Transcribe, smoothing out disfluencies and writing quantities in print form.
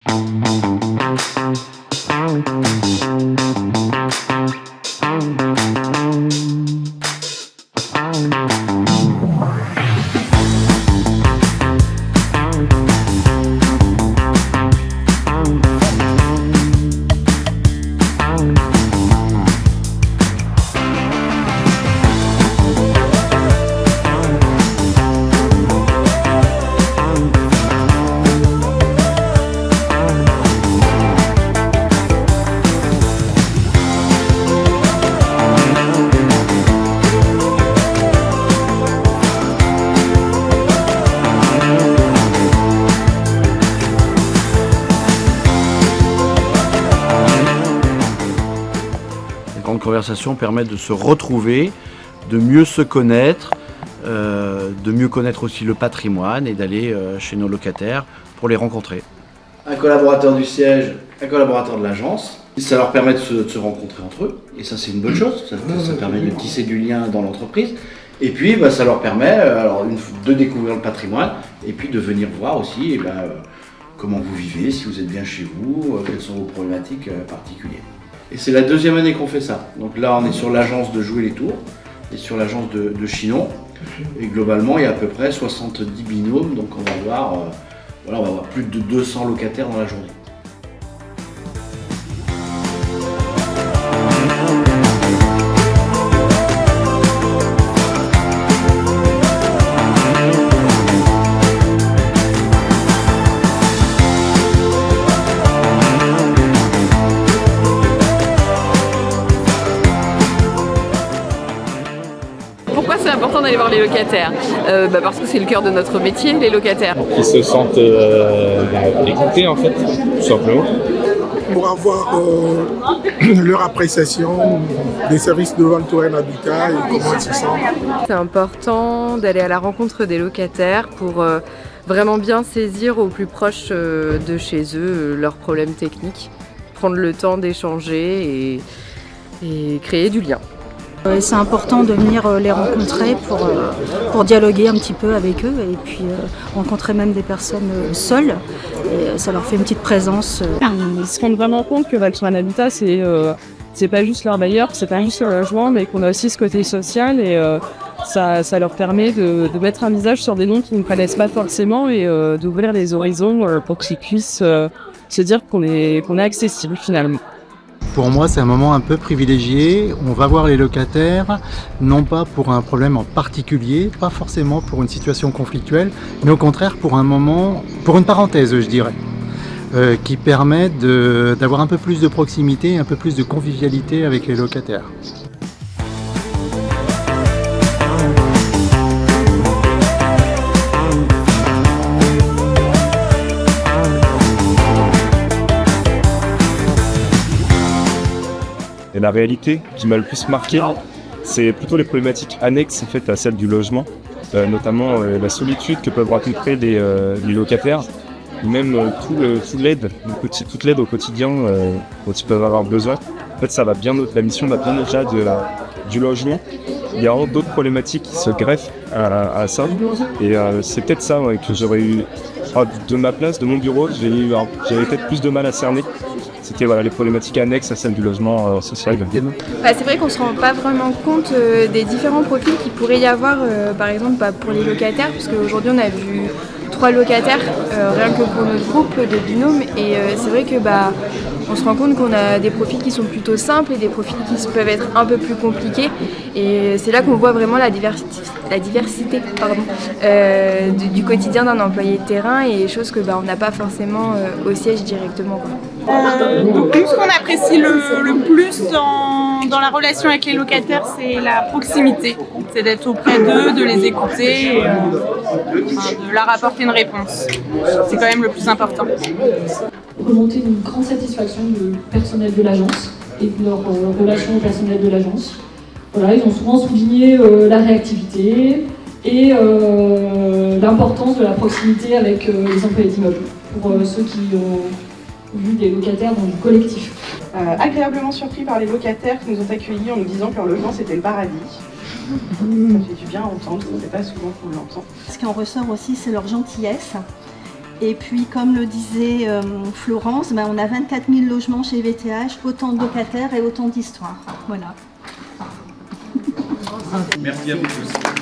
Les grandes conversations permettent de se retrouver, de mieux se connaître, de mieux connaître aussi le patrimoine et d'aller chez nos locataires pour les rencontrer. Un collaborateur du siège, un collaborateur de l'agence, ça leur permet de se rencontrer entre eux et ça c'est une bonne chose, ça permet de tisser du lien dans l'entreprise et puis ça leur permet de découvrir le patrimoine et puis de venir voir aussi comment vous vivez, si vous êtes bien chez vous, quelles sont vos problématiques particulières. Et c'est la deuxième année qu'on fait ça. Donc là, on est sur l'agence de Jouer les Tours et sur l'agence de Chinon. Et globalement, il y a à peu près 70 binômes. Donc on va avoir plus de 200 locataires dans la journée. Pourquoi c'est important d'aller voir les locataires? Parce que c'est le cœur de notre métier, les locataires. Ils se sentent écoutés en fait, tout simplement. Pour avoir leur appréciation des services de vente au habitat et comment ils se sentent. C'est important d'aller à la rencontre des locataires pour vraiment bien saisir au plus proche de chez eux leurs problèmes techniques, prendre le temps d'échanger et créer du lien. C'est important de venir les rencontrer pour dialoguer un petit peu avec eux et puis rencontrer même des personnes seules. Et ça leur fait une petite présence. Ils se rendent vraiment compte que Volkswagen Habitat, c'est pas juste leur bailleur, c'est pas juste leur logement, mais qu'on a aussi ce côté social et ça leur permet de mettre un visage sur des noms qu'ils ne connaissent pas forcément et d'ouvrir les horizons pour qu'ils puissent se dire qu'on est accessible finalement. Pour moi, c'est un moment un peu privilégié. On va voir les locataires, non pas pour un problème en particulier, pas forcément pour une situation conflictuelle, mais au contraire pour un moment, pour une parenthèse, je dirais, qui permet d'avoir un peu plus de proximité, un peu plus de convivialité avec les locataires. Et la réalité qui m'a le plus marqué, c'est plutôt les problématiques annexes en fait, à celle du logement, notamment la solitude que peuvent rencontrer les locataires, ou même toute l'aide au quotidien dont ils peuvent avoir besoin. En fait, la mission va bien au-delà du logement. Il y a d'autres problématiques qui se greffent à ça, et c'est peut-être ça que j'aurais eu, de ma place, de mon bureau, j'avais peut-être plus de mal à cerner. C'était les problématiques annexes à celles du logement social. C'est vrai qu'on ne se rend pas vraiment compte des différents profils qu'il pourrait y avoir, par exemple pour les locataires, puisque aujourd'hui on a vu 3 locataires, rien que pour notre groupe de binômes, et c'est vrai que on se rend compte qu'on a des profils qui sont plutôt simples et des profils qui peuvent être un peu plus compliqués, et c'est là qu'on voit vraiment la diversité du quotidien d'un employé de terrain et choses que on n'a pas forcément au siège directement. Donc nous, ce qu'on apprécie le plus dans la relation avec les locataires, c'est la proximité. C'est d'être auprès d'eux, de les écouter, et, de leur apporter une réponse. C'est quand même le plus important. Remonter d'une grande satisfaction du personnel de l'agence et de leur relation au personnel de l'agence. Voilà, ils ont souvent souligné la réactivité et l'importance de la proximité avec les employés d'immeubles pour ceux qui ont vu des locataires dans du collectif. Agréablement surpris par les locataires qui nous ont accueillis en nous disant que leur logement c'était le paradis. Ça fait du bien à entendre, c'est pas souvent qu'on l'entend. Ce qui en ressort aussi, c'est leur gentillesse Et puis, comme le disait Florence, on a 24 000 logements chez VTH, autant de locataires et autant d'histoires. Voilà. Merci à vous tous.